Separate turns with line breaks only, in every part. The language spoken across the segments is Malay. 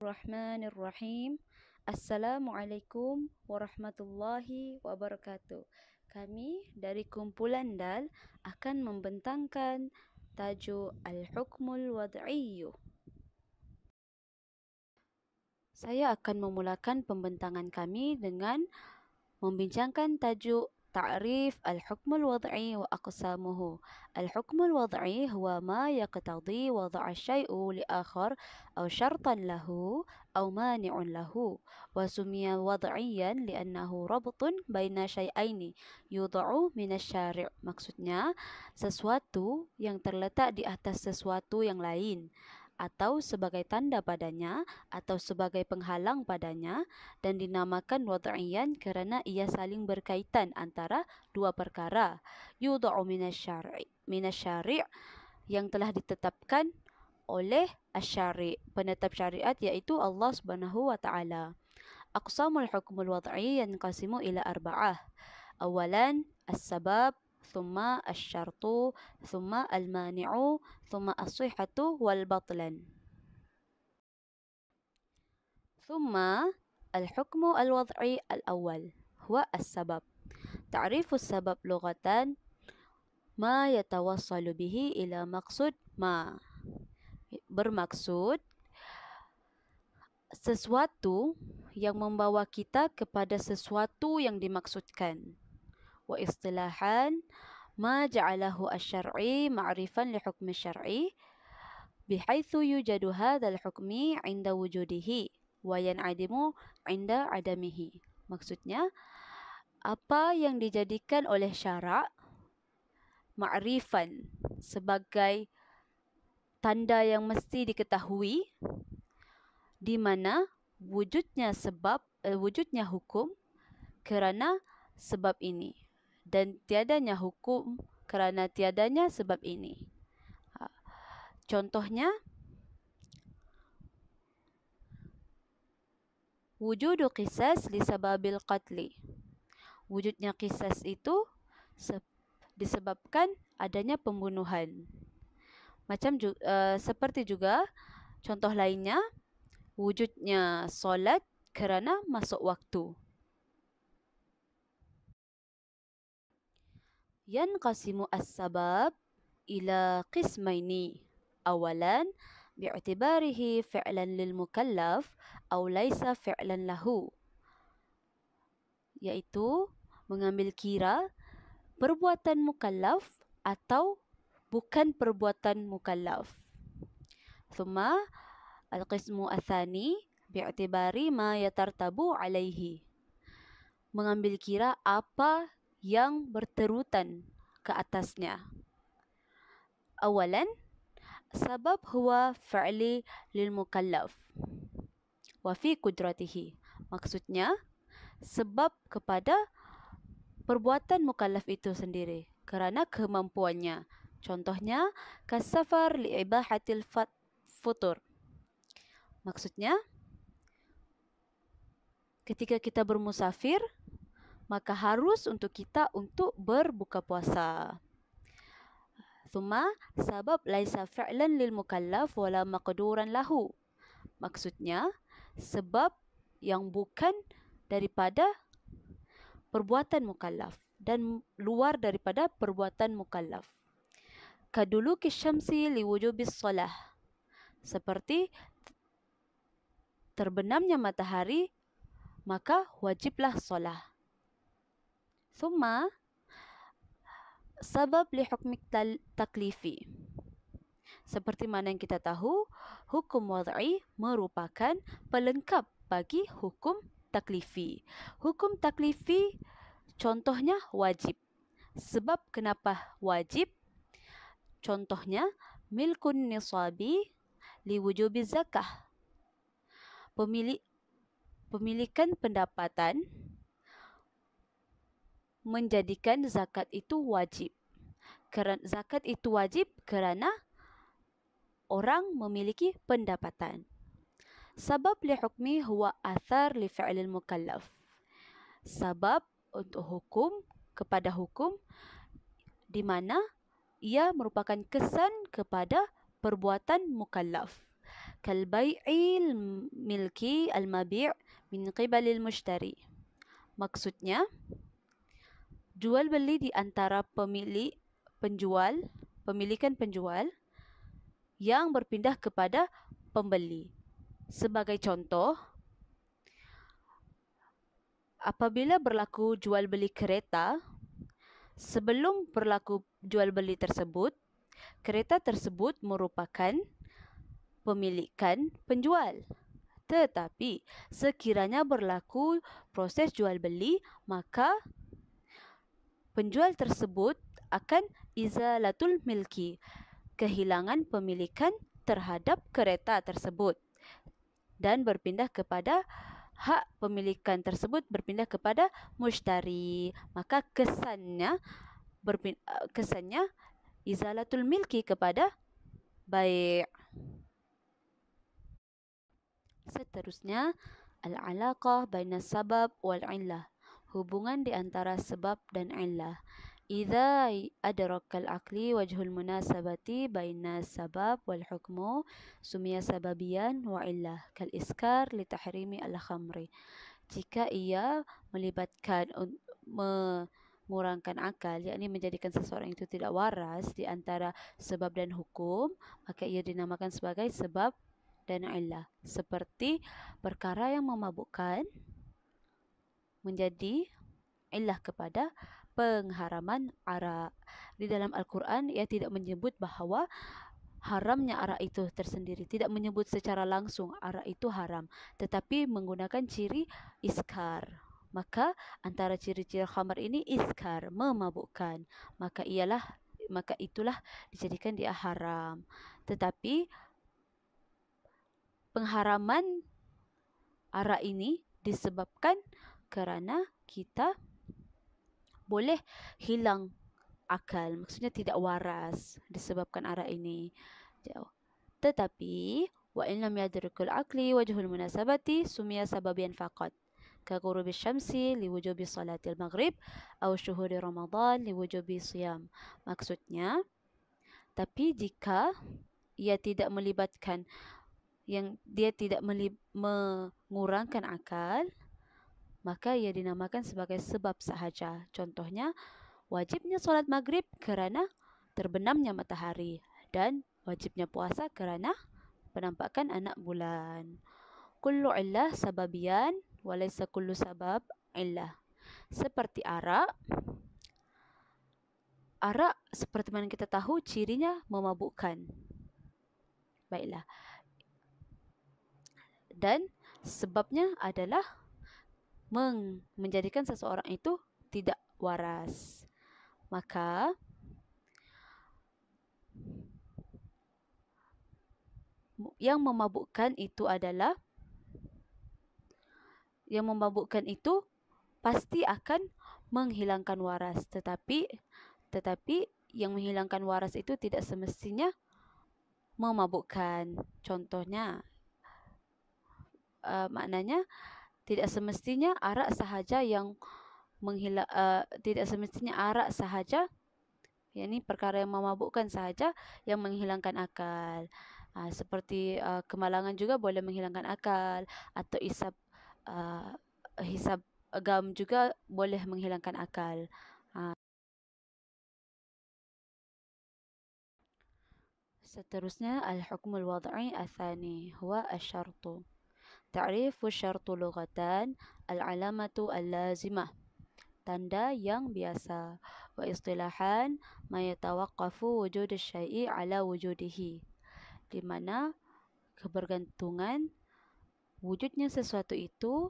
Bismillahirrahmanirrahim. Assalamualaikum warahmatullahi wabarakatuh. Kami dari kumpulan DAL akan membentangkan tajuk Al-Hukmul Wad'iyyu. Saya akan memulakan pembentangan kami dengan membincangkan tajuk تعريف الحكم الوضعي وأقسامه. الحكم الوضعي هو ما يقتضي وضع الشيء لآخر أو شرطا له أو مانع له، وسمي وضعيا لأنه ربط بين شيئين يوضع من الشارع. Maksudnya, sesuatu yang terletak di atas sesuatu yang lain, atau sebagai tanda padanya, atau sebagai penghalang padanya, dan dinamakan wad'iyan kerana ia saling berkaitan antara dua perkara. Yudha'u minasyari' yang telah ditetapkan oleh asyari', penetap syariat, iaitu Allah Subhanahu wa taala. Aqsamul hukmul wad'i yanqasimu ila arba'ah. Awalan as-sabab, ثم الشرط، ثم المانع، ثم الصحة والبطلان. ثم الحكم الوضعي الأول هو السبب. تعريف السبب لغة ما يتوصل به إلى مقصود ما. Bermaksud sesuatu yang membawa kita kepada sesuatu yang dimaksudkan. واصطلاحا ما جعله الشرعي معرفا لحكم الشرعي بحيث يوجد هذا الحكم عند وجوده وينعدم عند عدمه. Maksudnya, apa yang dijadikan oleh syarak ma'rifan sebagai tanda yang mesti diketahui, di mana wujudnya hukum kerana sebab ini, dan tiadanya hukum kerana tiadanya sebab ini. Contohnya, wujudu qisas li sababil qatli. Wujudnya qisas itu disebabkan adanya pembunuhan. Seperti juga contoh lainnya, wujudnya solat kerana masuk waktu. ينقسم السبب إلى قسمين. أولا باعتباره فعلا للمكلف أو ليس فعلا له، yaitu mengambil kira perbuatan mukallaf atau bukan perbuatan mukallaf. ثم القسم الثاني باعتبار ما يترتب عليه. Mengambil kira apa yang berterutan ke atasnya. Awalan, sabab huwa fa'li lil mukallaf wa fi qudratihi. Maksudnya, sebab kepada perbuatan mukallaf itu sendiri kerana kemampuannya. Contohnya, kasafar li ibahatil futur. Maksudnya, ketika kita bermusafir, maka harus untuk kita untuk berbuka puasa. Thumma sabab laisa fi'lan lil mukallaf wala maqduran lahu. Maksudnya, sebab yang bukan daripada perbuatan mukallaf dan luar daripada perbuatan mukallaf. Kaduluki syamsi liwujubis salah. Seperti terbenamnya matahari, maka wajiblah solah. Thumma sabab li hukmi taklifi. Seperti mana yang kita tahu, hukum wad'i merupakan pelengkap bagi hukum taklifi. Hukum taklifi contohnya wajib. Sebab kenapa wajib? Contohnya, milkun nisabi li wujubi zakah. Pemilikan pendapatan menjadikan zakat itu wajib. Zakat itu wajib kerana orang memiliki pendapatan. Sabab li hukmi huwa athar li fi'lil mukallaf. Sabab untuk hukum kepada hukum di mana ia merupakan kesan kepada perbuatan mukallaf. Kalbai'il milki al-mabi' min qibalil mushtari. Maksudnya, jual beli di antara pemilikan penjual yang berpindah kepada pembeli. Sebagai contoh, apabila berlaku jual beli kereta, sebelum berlaku jual beli tersebut, kereta tersebut merupakan pemilikan penjual. Tetapi sekiranya berlaku proses jual beli, maka penjual tersebut akan izalatul milki, kehilangan pemilikan terhadap kereta tersebut, dan berpindah kepada hak pemilikan tersebut berpindah kepada mushtari. Maka kesannya izalatul milki kepada bai'. Seterusnya, al-alaqah baina sabab wal illah. Hubungan di antara sebab dan illah. Idza adraka al-aqli wajhul munasabati baina sabab wal hukmu sumiya sababiyan wa illah kal iskar li tahrimi al-khamri. Jika ia melibatkan mengurangkan akal, yakni menjadikan seseorang itu tidak waras di antara sebab dan hukum, maka ia dinamakan sebagai sebab dan illah. Seperti perkara yang memabukkan menjadi illah kepada pengharaman arak. Di dalam Al-Quran, ia tidak menyebut bahawa haramnya arak itu tersendiri. Tidak menyebut secara langsung arak itu haram. Tetapi menggunakan ciri iskar. Maka antara ciri-ciri khamar ini iskar, memabukkan. Maka itulah dijadikan dia haram. Tetapi pengharaman arak ini disebabkan kerana kita boleh hilang akal. Maksudnya tidak waras disebabkan arak ini. Tetapi wa in lam yadrikul aqli wajhul munasabati sumiya sababiyan faqat. Ka ghurubi syamsi liwujubi salatil maghrib atau syuhuri Ramadan liwujubi siyam. Maksudnya, tapi jika ia tidak melibatkan dia tidak mengurangkan akal, maka ia dinamakan sebagai sebab sahaja. Contohnya, wajibnya solat maghrib kerana terbenamnya matahari dan wajibnya puasa kerana penampakan anak bulan. Kullu illah sababiyan walaysa kullu sabab illah. Seperti arak seperti mana kita tahu cirinya memabukkan. Baiklah. Dan sebabnya adalah menjadikan seseorang itu tidak waras. Maka yang memabukkan itu pasti akan menghilangkan waras. Tetapi yang menghilangkan waras itu tidak semestinya memabukkan. Contohnya, maknanya tidak semestinya arak sahaja yang yakni perkara yang memabukkan sahaja yang menghilangkan akal. Seperti kemalangan juga boleh menghilangkan akal, atau hisab agam juga boleh menghilangkan akal. Seterusnya, al-hukmul wad'i athani huwa asy-syartu. Ta'rifu syartu lughatan al-alamatu al-lazimah. Tanda yang biasa. Wa istilahan ma yatawaqqafu wujud asy-syai'i ala wujudihi. Di mana kebergantungan wujudnya sesuatu itu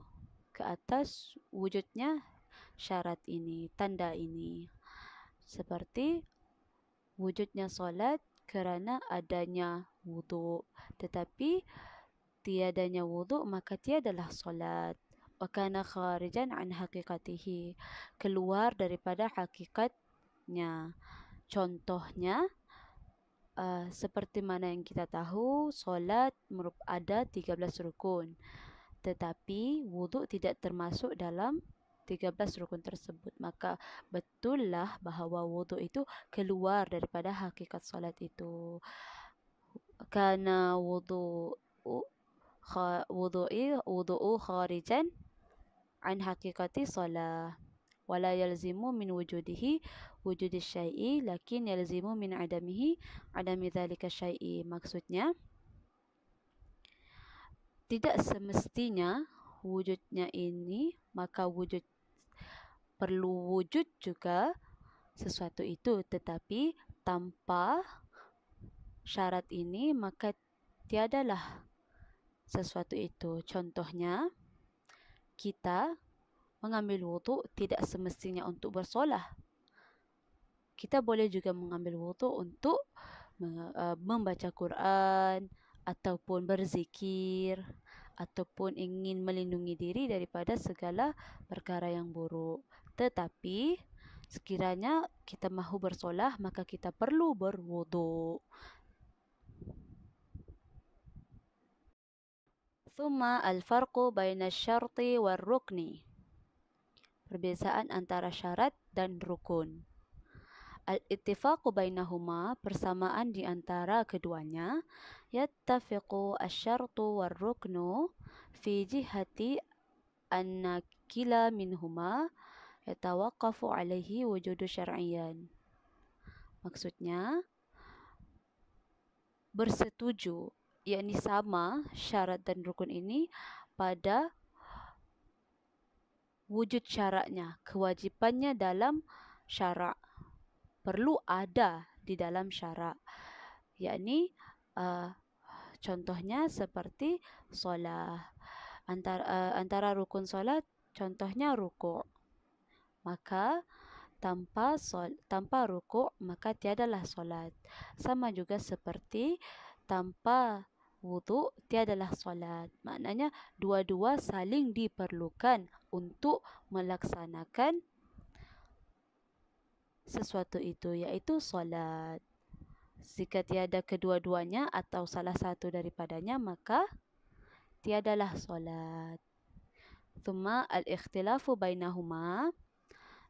ke atas wujudnya syarat ini, tanda ini. Seperti wujudnya solat kerana adanya wuduk. Tetapi tiadanya wuduk maka tiadalah solat. Wa kana kharijan an haqiqatihi. Keluar daripada hakikatnya. Contohnya, seperti mana yang kita tahu, solat ada 13 rukun. Tetapi wuduk tidak termasuk dalam 13 rukun tersebut. Maka betullah bahawa wuduk itu keluar daripada hakikat solat itu. Karena wuduk wudu'u kharijan an haqiqati salah. Wala yalzimu min wujudihi wujudi syai'i lakin yalzimu min adamihi adami dhalika syai'i. Maksudnya, tidak semestinya wujudnya ini, maka perlu wujud juga sesuatu itu. Tetapi tanpa syarat ini, maka tiadalah sesuatu itu. Contohnya, kita mengambil wuduk tidak semestinya untuk bersolah. Kita boleh juga mengambil wuduk untuk membaca Quran, ataupun berzikir, ataupun ingin melindungi diri daripada segala perkara yang buruk. Tetapi sekiranya kita mahu bersolah, maka kita perlu berwuduk. Thumma al-farqu baina syarti wal rukni. Perbezaan antara syarat dan rukun. Al-ittifaqu bainahuma, persamaan di antara keduanya. Yattafiqu asy-syartu war-ruknu fi jihati anna kila minhuma yatawaqqafu alaihi wujudu syar'iyyan. Maksudnya, bersetuju, yakni sama syarat dan rukun ini pada wujud syaratnya, kewajipannya dalam syarak. Perlu ada di dalam syarak. Yakni contohnya seperti solat. Antara rukun solat, contohnya rukuk. Maka tanpa rukuk, maka tiadalah solat. Sama juga seperti tanpa wuduk, tiadalah solat. Maknanya dua-dua saling diperlukan untuk melaksanakan sesuatu itu, iaitu solat. Jika tiada kedua-duanya atau salah satu daripadanya, maka tiadalah solat. Thumma al-ikhtilafu bainahuma.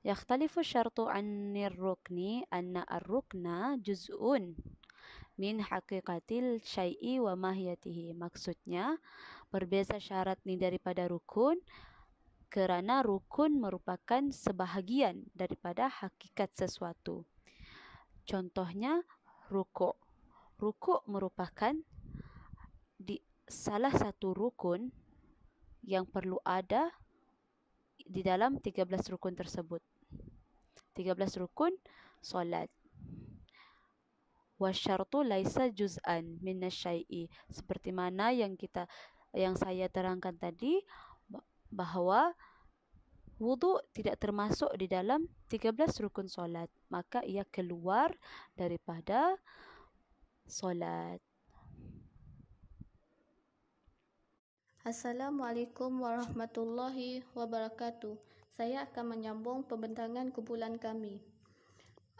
Yakhtalifu syartu anir rukni anna ar-rukna juz'un min haqiqatil syai'i wa mahiyatihi. Maksudnya, berbeza syarat ni daripada rukun kerana rukun merupakan sebahagian daripada hakikat sesuatu. Contohnya, rukuk. Rukuk merupakan salah satu rukun yang perlu ada di dalam 13 rukun tersebut. 13 rukun solat. Wasyartu laisa juz'an minasyai'i. Seperti mana yang saya terangkan tadi, bahawa wuduk tidak termasuk di dalam 13 rukun solat, maka ia keluar daripada solat.
Assalamualaikum warahmatullahi wabarakatuh. Saya akan menyambung pembentangan kumpulan kami.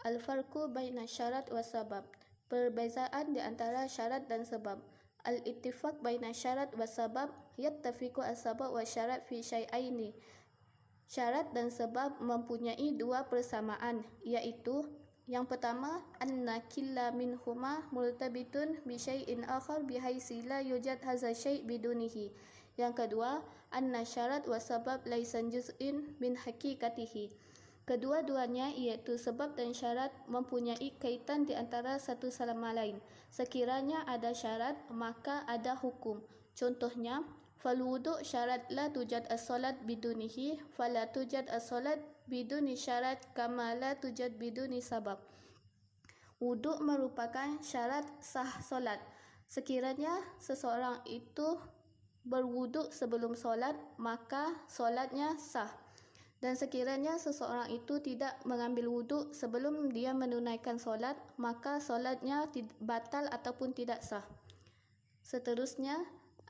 Al-farqu baina syarat wa sabab. Perbezaan di antara syarat dan sebab. Al-ittifaq baina syarat wa sabab yattafiqu as-sabab wa syarat fi syai'aini. Syarat dan sebab mempunyai dua persamaan, iaitu yang pertama, anna killa minhuma multabitun bi syai'in akhar bihaitsi la yujad hadza syai' bidunihi. Yang kedua, anna syarat wa sabab laisan juz'in min haqiqatihi. Kedua-duanya iaitu sebab dan syarat mempunyai kaitan di antara satu sama lain. Sekiranya ada syarat, maka ada hukum. Contohnya, fal wudu' syarat la tujad as-salat bidunihi, fala tujad as-salat biduni syarat kama la tujad biduni sabab. Wuduk merupakan syarat sah solat. Sekiranya seseorang itu berwuduk sebelum solat, maka solatnya sah. Dan sekiranya seseorang itu tidak mengambil wuduk sebelum dia menunaikan solat, maka solatnya batal ataupun tidak sah. Seterusnya,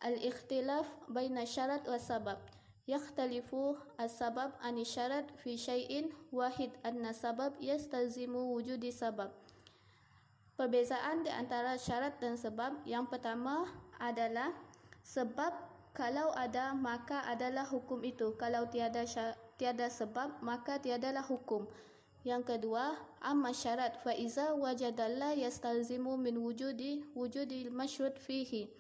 al-ikhtilaf baina syarat wa sabab. Yakhtalifu as-sabab ani syarat fi syai'in wahid anna sabab yastazimu wujudi sabab. Perbezaan di antara syarat dan sebab. Yang pertama adalah sebab kalau ada maka adalah hukum itu. Kalau tiada sebab maka tiadalah hukum. Yang kedua, amma syarat fa iza wajadalla yastazimu min wujudil masyrut fihi.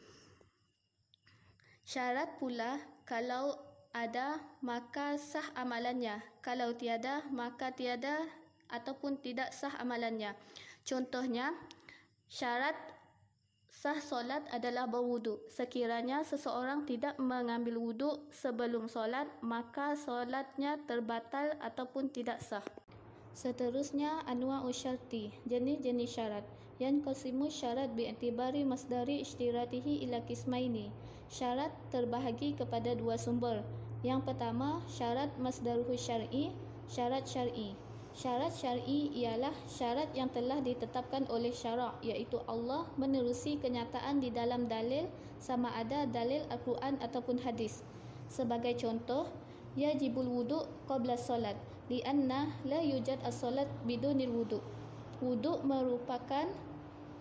Syarat pula, kalau ada maka sah amalannya, kalau tiada maka tiada ataupun tidak sah amalannya. Contohnya, syarat sah solat adalah berwuduk. Sekiranya seseorang tidak mengambil wuduk sebelum solat, maka solatnya terbatal ataupun tidak sah. Seterusnya, anwa'u syarti, jenis-jenis syarat. Yanqasimu syarat bi'tibari masdari ishtiratihi ila qismaini. Syarat terbahagi kepada dua sumber. Yang pertama, syarat masdaruhu syar'i, syarat syar'i. Syarat syar'i ialah syarat yang telah ditetapkan oleh syarak, iaitu Allah menerusi kenyataan di dalam dalil, sama ada dalil Al-Quran ataupun hadis. Sebagai contoh, yajibul wuduk qabla solat, lianna la yujad as-solat bidunil wuduk. Wuduk merupakan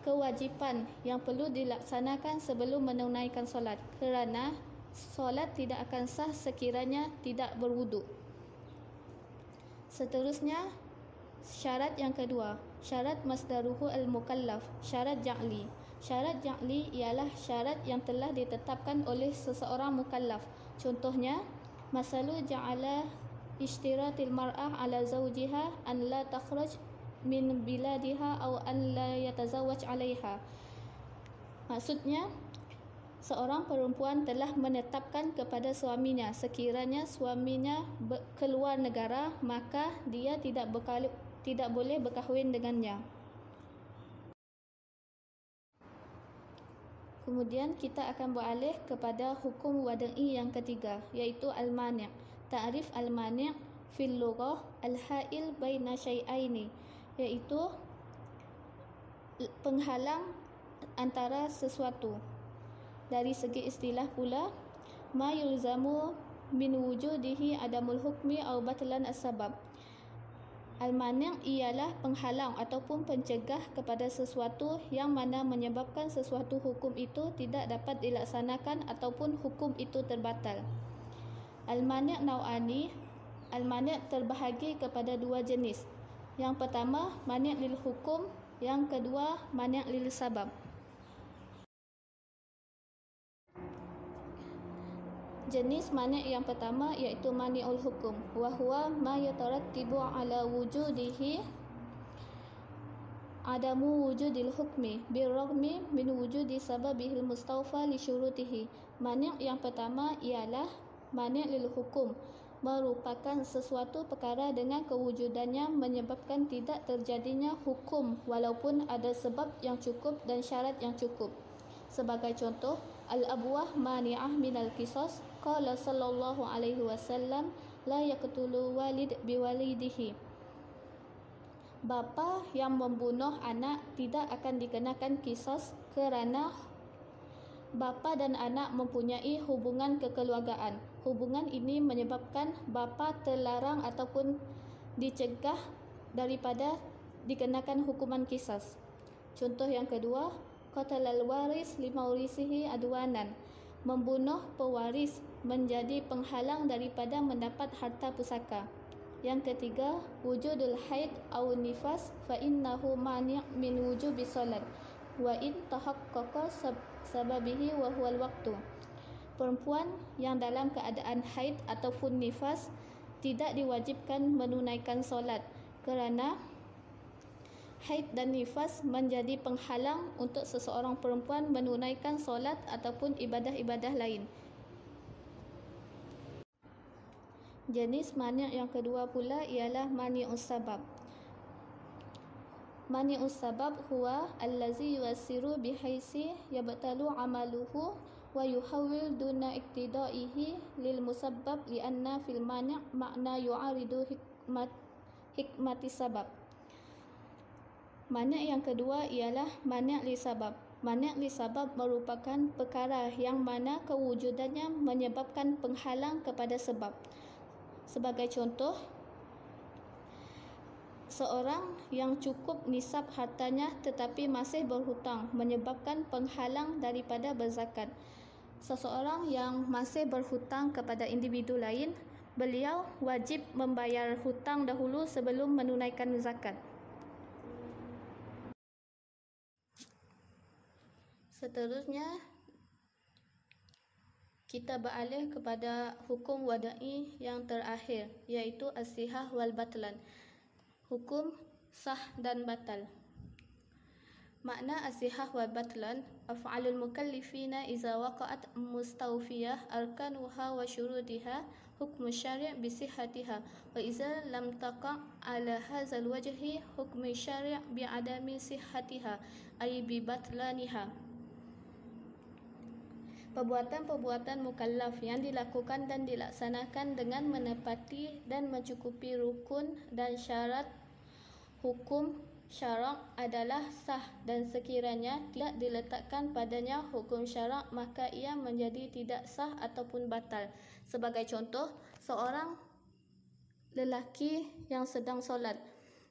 kewajipan yang perlu dilaksanakan sebelum menunaikan solat, kerana solat tidak akan sah sekiranya tidak berwuduk. Seterusnya, syarat yang kedua, syarat masdaruhu al-mukallaf, syarat ja'li. Syarat ja'li ialah syarat yang telah ditetapkan oleh seseorang mukallaf. Contohnya, masalu ja'ala ishtiratil mar'ah ala zawjiha an la takhraj min biladiha aw an la yatazawwaj 'alaiha. Maksudnya, seorang perempuan telah menetapkan kepada suaminya, sekiranya suaminya keluar negara, maka dia tidak boleh berkahwin dengannya. Kemudian kita akan beralih kepada hukum wada'i yang ketiga, iaitu al-mani'. Ta'rif al-mani' fil lughah al-ha'il baina syai'aini, iaitu penghalang antara sesuatu. Dari segi istilah pula, ma yulzamu min wujudihi adamul hukmi aw batlan as-sabab. Al-mani' ialah penghalang ataupun pencegah kepada sesuatu yang mana menyebabkan sesuatu hukum itu tidak dapat dilaksanakan ataupun hukum itu terbatal. Al-mani' nau'ani. Al-mani' terbahagi kepada dua jenis. Yang pertama, mani' lil hukum, yang kedua, mani' lil sabab. Jenis mani' yang pertama iaitu mani'ul hukum, wa huwa ma yatarattibu ala wujudihi adamu wujudil hukmi birragmi min wujudi sababihil mustawfa li syurutihi. Mani' yang pertama ialah mani' lil hukum, merupakan sesuatu perkara dengan kewujudannya menyebabkan tidak terjadinya hukum walaupun ada sebab yang cukup dan syarat yang cukup. Sebagai contoh, al-abwah mani'ah minal qisas. Qala sallallahu alaihi wasallam, la yaqtulu walid biwalidihi. Bapa yang membunuh anak tidak akan dikenakan qisas kerana bapa dan anak mempunyai hubungan kekeluargaan. Hubungan ini menyebabkan bapa terlarang ataupun dicegah daripada dikenakan hukuman qisas. Contoh yang kedua, qatalal waris limaurisihi adwanan. Membunuh pewaris menjadi penghalang daripada mendapat harta pusaka. Yang ketiga, wujudul haid aw nifas fa innahu mani' min wujubi salat wa in tahaqqaqa sababihi wa huwal waqtu. Perempuan yang dalam keadaan haid ataupun nifas tidak diwajibkan menunaikan solat kerana haid dan nifas menjadi penghalang untuk seseorang perempuan menunaikan solat ataupun ibadah-ibadah lain. Jenis mani' yang kedua pula ialah mani'us sabab. Mani'us sabab huwa allazi yuassiru bihaisi yabtalu amaluhu wa yuhawwil duna iktidaihi lil musabbab lianna fil mani' makna yu'aridu hikmati sabab. Mani' yang kedua ialah mani' li sabab. Mani' li sabab merupakan perkara yang mana kewujudannya menyebabkan penghalang kepada sebab. Sebagai contoh, seorang yang cukup nisab hartanya tetapi masih berhutang menyebabkan penghalang daripada berzakat. Seseorang yang masih berhutang kepada individu lain, beliau wajib membayar hutang dahulu sebelum menunaikan zakat. Seterusnya, kita beralih kepada hukum wada'i yang terakhir, iaitu as-sihah wal batlan, hukum sah dan batal. Makna as-sihah wal batlan, af'alul mukallifina iza waqa'at mustawfiyah arkanuha wa syurutiha hukmu syari' bisihhatiha wa iza lam taqa' ala hadzal wajhi hukmu syari' bi'adami sihhatiha ay bi batlaniha. Perbuatan-perbuatan mukallaf yang dilakukan dan dilaksanakan dengan menepati dan mencukupi rukun dan syarat hukum syarak adalah sah, dan sekiranya tidak diletakkan padanya hukum syarak maka ia menjadi tidak sah ataupun batal. Sebagai contoh, seorang lelaki yang sedang solat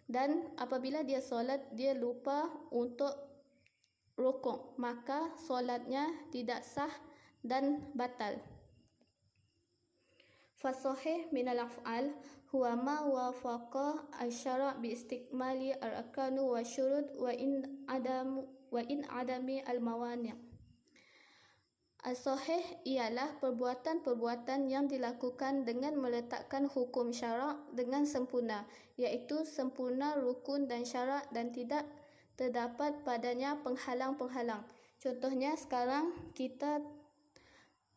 dan apabila dia solat dia lupa untuk rukuk, maka solatnya tidak sah dan batal. Fasahih minal af'al huwa ma wafaqa asy-syara' bi istikmali al-arkanu wa syurut wa in adami al-mawani'. As-sahih ialah perbuatan-perbuatan yang dilakukan dengan meletakkan hukum syarak dengan sempurna, iaitu sempurna rukun dan syarak dan tidak terdapat padanya penghalang-penghalang. Contohnya sekarang kita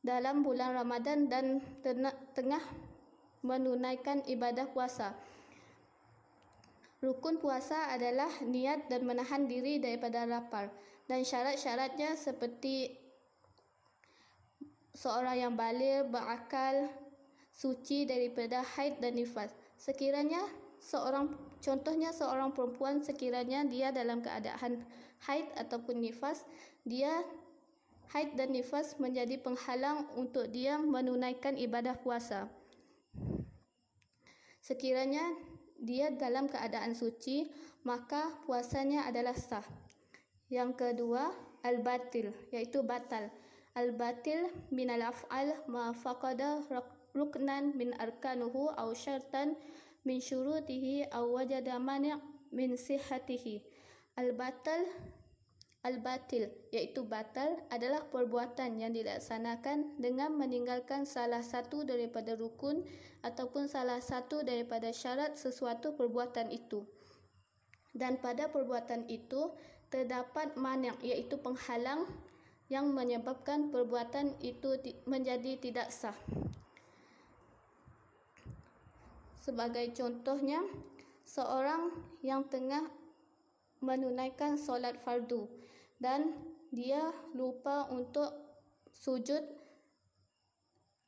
dalam bulan Ramadan dan tengah menunaikan ibadah puasa. Rukun puasa adalah niat dan menahan diri daripada lapar, dan syarat-syaratnya seperti seorang yang baligh, berakal, suci daripada haid dan nifas. Sekiranya contohnya seorang perempuan, sekiranya dia dalam keadaan haid ataupun nifas, haid dan nifas menjadi penghalang untuk dia menunaikan ibadah puasa. Sekiranya dia dalam keadaan suci, maka puasanya adalah sah. Yang kedua, al-batil, iaitu batal. Al-batil minal af'al ma faqada ruknan min arkanuhu aw syartan min syurutihi aw wajada mani' min sihhatihi. Al-batil, iaitu batal, adalah perbuatan yang dilaksanakan dengan meninggalkan salah satu daripada rukun ataupun salah satu daripada syarat sesuatu perbuatan itu. Dan pada perbuatan itu terdapat mani', iaitu penghalang yang menyebabkan perbuatan itu menjadi tidak sah. Sebagai contohnya, seorang yang tengah menunaikan solat fardu dan dia lupa untuk sujud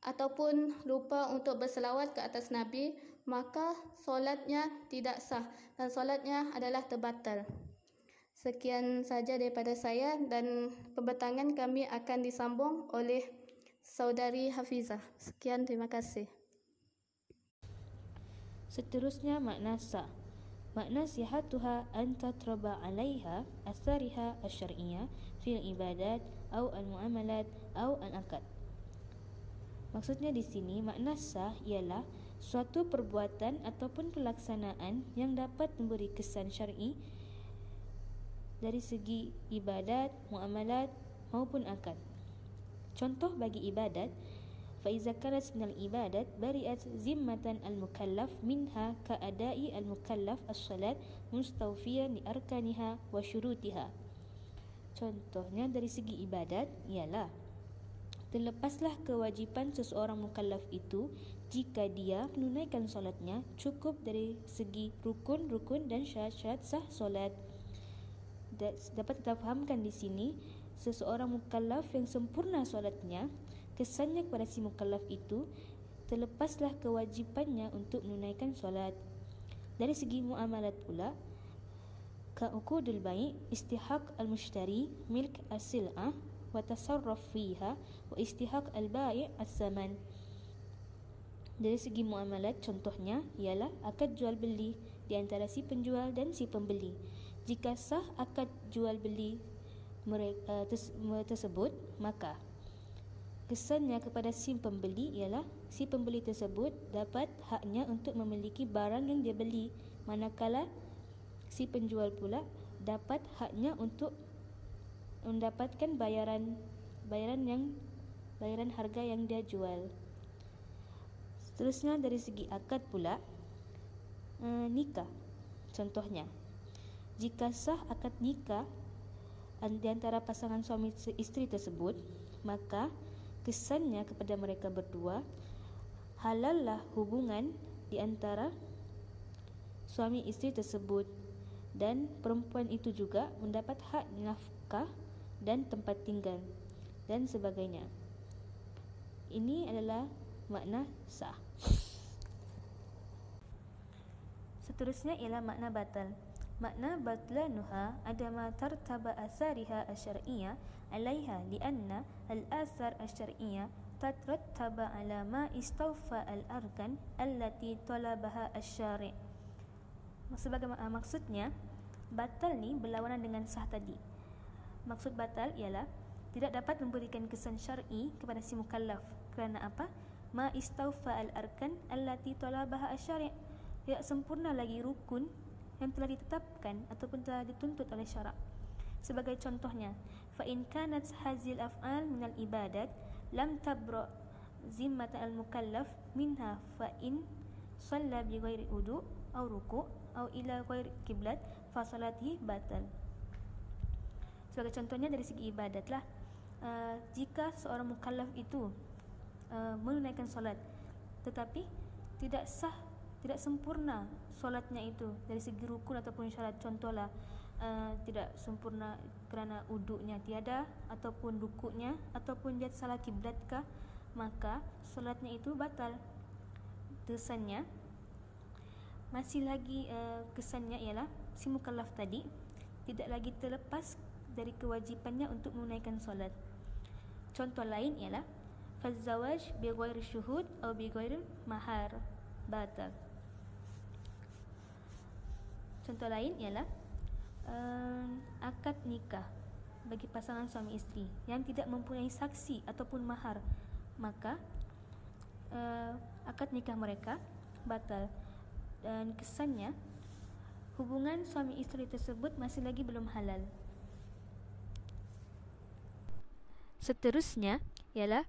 ataupun lupa untuk berselawat ke atas Nabi, maka solatnya tidak sah dan solatnya adalah terbatal. Sekian saja daripada saya, dan pembentangan kami akan disambung oleh saudari Hafizah. Sekian, terima kasih.
Seterusnya makna sah. Makna sihatuha an tatraba 'alaiha athariha asy-syar'iyyah fil ibadat au al-muamalat au al-aqd. Maksudnya di sini makna sah ialah suatu perbuatan ataupun pelaksanaan yang dapat memberi kesan syar'i dari segi ibadat, muamalat maupun akad. Contoh bagi ibadat, فإذا كانت من العبادات برئت ذمة المكلف منها كأداء المكلف الصلاة مستوفيا لأركانها وشروطها. Contohnya dari segi ibadat ialah terlepaslah kewajipan seseorang mukallaf itu jika dia menunaikan solatnya cukup dari segi rukun-rukun dan syarat-syarat sah solat. Dapat kita fahamkan di sini, seseorang mukallaf yang sempurna solatnya, kesannya kepada si mukallaf itu terlepaslah kewajipannya untuk menunaikan solat. Dari segi muamalat pula, ka'uqudul bai' istihaq al-mushtari milk as-sil'ah wa tasarruf fiha wa istihaq al-bai' as-saman. Dari segi muamalat, contohnya ialah akad jual beli di antara si penjual dan si pembeli. Jika sah akad jual beli tersebut, maka kesannya kepada si pembeli ialah si pembeli tersebut dapat haknya untuk memiliki barang yang dia beli, manakala si penjual pula dapat haknya untuk mendapatkan bayaran yang bayaran harga yang dia jual. Seterusnya dari segi akad pula, nikah. Contohnya, jika sah akad nikah di antara pasangan suami isteri tersebut, maka kesannya kepada mereka berdua, halallah hubungan di antara suami isteri tersebut, dan perempuan itu juga mendapat hak nafkah dan tempat tinggal dan sebagainya. Ini adalah makna sah. Seterusnya ialah makna batal. Makna batlanuha adama tartaba athariha asyariyah alaiha lianna al-athar asyariyah tatrattaba ala ma istawfa al-arkan allati talabaha asy-syari'. Maksudnya, batal ni berlawanan dengan sah tadi. Maksud batal ialah tidak dapat memberikan kesan syar'i kepada si mukallaf. Kerana apa? Ma istawfa al-arkan allati talabaha asy-syari'. Tidak sempurna lagi rukun yang telah ditetapkan ataupun telah dituntut oleh syarak. Sebagai contohnya, fa in kanat hazil af'al min al-ibadat lam tabra zimmat al-mukallaf minha fa in shalla bi ghairi wudu' aw ruku' aw ila ghairi qiblat fa salatihi batal. Sebagai contohnya dari segi ibadatlah, jika seorang mukallaf itu menunaikan solat tetapi tidak sah, tidak sempurna solatnya itu dari segi rukun ataupun syarat, contohlah tidak sempurna kerana uduknya tiada ataupun rukuknya ataupun dia salah kiblatkah, maka solatnya itu batal. Kesannya masih lagi kesannya ialah si mukallaf tadi tidak lagi terlepas dari kewajipannya untuk menunaikan solat. Contoh lain ialah fazawaj bi ghairi syuhud atau bi ghairi mahar batal. Contoh lain ialah akad nikah bagi pasangan suami isteri yang tidak mempunyai saksi ataupun mahar, maka akad nikah mereka batal dan kesannya hubungan suami isteri tersebut masih lagi belum halal. Seterusnya ialah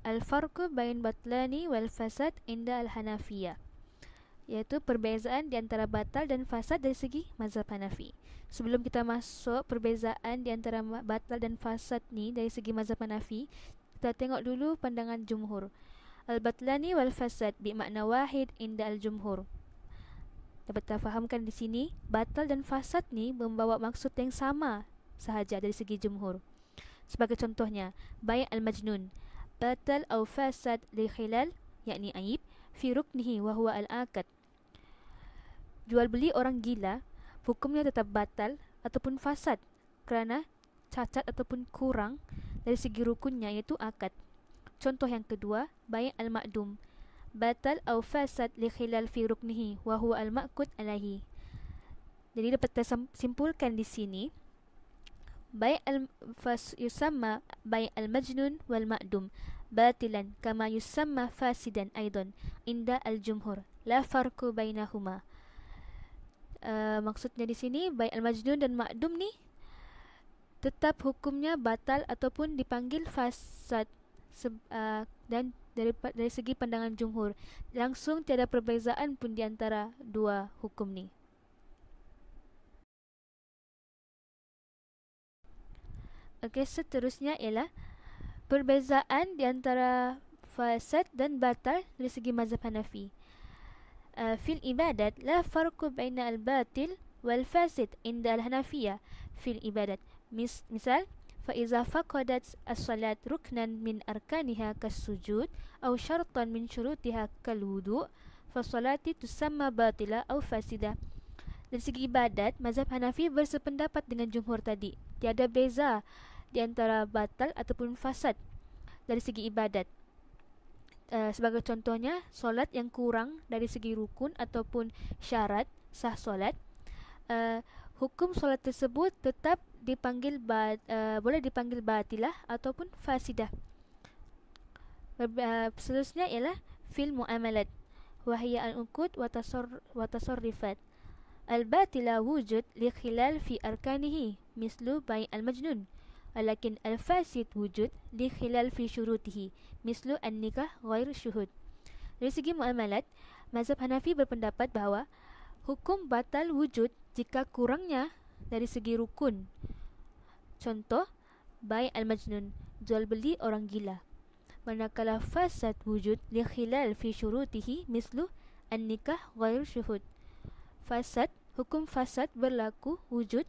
al-farqu bain batlani wal fasad inda al-Hanafiyah, iaitu perbezaan di antara batal dan fasad dari segi mazhab Hanafi. Sebelum kita masuk perbezaan di antara batal dan fasad ni dari segi mazhab Hanafi, kita tengok dulu pandangan jumhur. Al-batlani wal fasad bermakna wahid inda al-jumhur. Dapat kita fahamkan di sini, batal dan fasad ni membawa maksud yang sama sahaja dari segi jumhur. Sebagai contohnya, bai' al-majnun batal atau fasad li khilal, yakni aib fi ruknihi wa huwa al-akad. Jual beli orang gila hukumnya tetap batal ataupun fasad kerana cacat ataupun kurang dari segi rukunnya, iaitu akad. Contoh yang kedua, bai' al-ma'dum batal atau fasad li khilal fi ruknihi wa huwa al-ma'qud alaihi. Jadi dapat kita simpulkan di sini, bai' al-fas yusamma bai' al-majnun wal ma'dum batilan kama yusamma fasidan aidan inda al-jumhur la farqu bainahuma. Maksudnya di sini bai' al-majnun dan ma'dum ni tetap hukumnya batal ataupun dipanggil fasad, dan dari segi pandangan jumhur langsung tiada perbezaan pun di antara dua hukum ni. Okey, seterusnya ialah perbezaan di antara fasad dan batal dari segi mazhab Hanafi. Fil ibadat la farqu baina al-batil wal fasid inda al-Hanafiyah fil ibadat. Misal, fa iza faqadat as-salat ruknan min arkaniha kas-sujud aw syartan min syurutiha kal-wudu' fa salati tusamma batila aw fasida. Dari segi ibadat, mazhab Hanafi bersependapat dengan jumhur tadi. Tiada beza di antara batal ataupun fasad dari segi ibadat. Sebagai contohnya, solat yang kurang dari segi rukun ataupun syarat sah solat, hukum solat tersebut tetap dipanggil boleh dipanggil batilah ataupun fasidah. Seterusnya ialah fil muamalat wa hiya al-uqud wa tasarrufat. Al-batila wujud li khilal fi arkanihi mislu bai' al-majnun ولكن الفاسد wujud لخلال في شروطه مثل النكاح غير شهود. Dari segi muamalat, mazhab Hanafi berpendapat bahawa hukum batal wujud jika kurangnya dari segi rukun. Contoh, bai' al-majnun, jual beli orang gila. Manakala fasad wujud li khilal fi syurutihi mislu an-nikah ghair syuhud. Fasad, hukum fasad berlaku wujud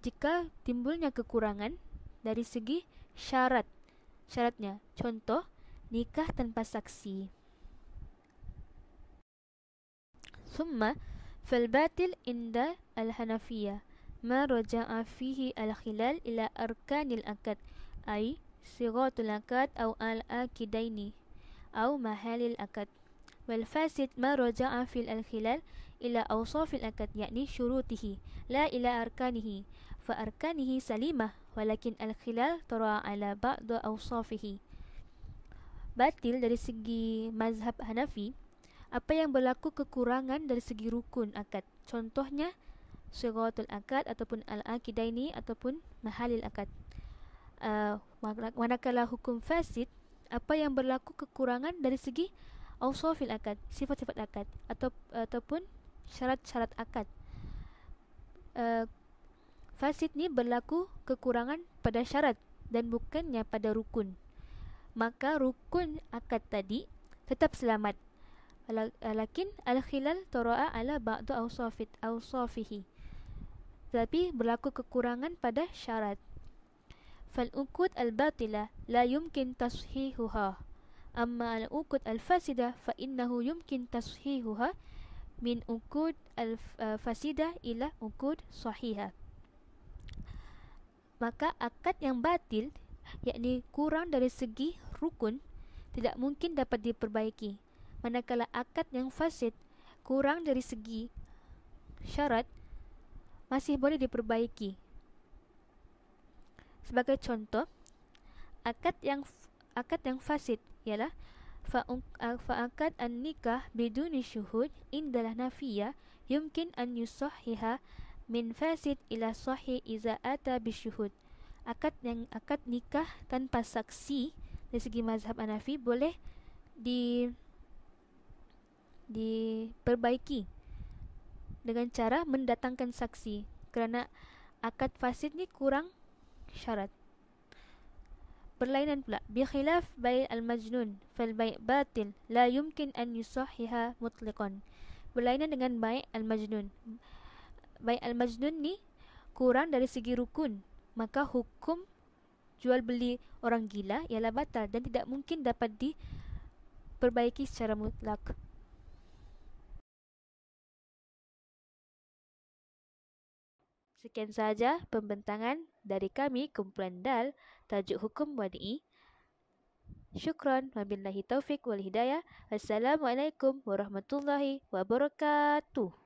jika timbulnya kekurangan dari segi syaratnya. Contoh, nikah tanpa saksi. Summa fal batil inda al-Hanafiyah ma raja'a fihi al-khilal ila arkanil akad ay sighatul akad aw al-akidaini aw mahalil akad. Wal fasid ma raja'a fil al-khilal ila awsafil akad yakni syurutihi la ila arkanihi fa arkanihi salimah walakin al-khilal tara ala ba'd awsafihi. Batil dari segi mazhab Hanafi apa yang berlaku kekurangan dari segi rukun akad. Contohnya sighatul akad ataupun al-akidaini ataupun mahalil akad. Manakala hukum fasid apa yang berlaku kekurangan dari segi awsafil akad, sifat-sifat akad ataupun syarat-syarat akad. Fasid ni berlaku kekurangan pada syarat dan bukannya pada rukun. Maka rukun akad tadi tetap selamat. Lakin al-khilal tara'a ala ba'd awsafihi. Tapi berlaku kekurangan pada syarat. Fal-uqud al-batila la yumkin tashihuha. Amma al-uqud al-fasida fa innahu yumkin tashihuha min uqud al-fasida ila uqud sahihah. Maka akad yang batil, yakni kurang dari segi rukun, tidak mungkin dapat diperbaiki. Manakala akad yang fasid kurang dari segi syarat masih boleh diperbaiki. Sebagai contoh, akad yang fasid ialah fa'akad an-nikah biduni syuhud indalah nafiyah yumkin an yusahhiha min fasid ila sahih iza ata bisyuhud. Akad nikah tanpa saksi dari segi mazhab Hanafi boleh diperbaiki dengan cara mendatangkan saksi kerana akad fasid ni kurang syarat. Berlainan pula bi khilaf bai' al-majnun fal bai' batil la yumkin an yusahhiha mutlaqan. Berlainan dengan bai' al-majnun. Bai' al-majnun ni kurang dari segi rukun, maka hukum jual beli orang gila ialah batal dan tidak mungkin dapat diperbaiki secara mutlak. Sekian sahaja pembentangan dari kami kumpulan DAL tajuk hukum wadi'i. Syukran wabillahi taufiq wal hidayah. Assalamualaikum warahmatullahi wabarakatuh.